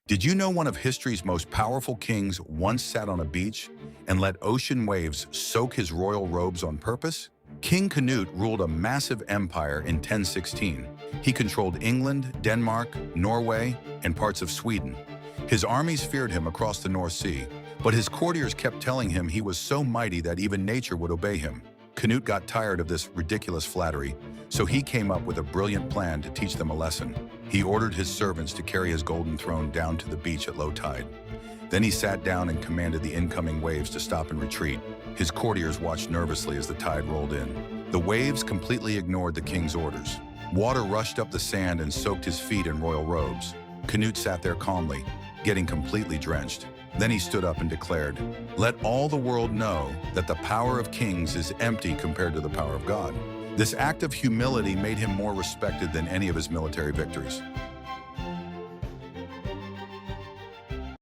Did you know one of history's most powerful kings once sat on a beach and let ocean waves soak his royal robes on purpose? King Canute ruled a massive empire in 1016. He controlled England, Denmark, Norway, and parts of Sweden. His armies feared him across the North Sea, but his courtiers kept telling him he was so mighty that even nature would obey him. Canute got tired of this ridiculous flattery, so he came up with a brilliant plan to teach them a lesson. He ordered his servants to carry his golden throne down to the beach at low tide. Then he sat down and commanded the incoming waves to stop and retreat. His courtiers watched nervously as the tide rolled in. The waves completely ignored the king's orders. Water rushed up the sand and soaked his feet in royal robes. Canute sat there calmly, getting completely drenched. Then he stood up and declared, "Let all the world know that the power of kings is empty compared to the power of God." This act of humility made him more respected than any of his military victories.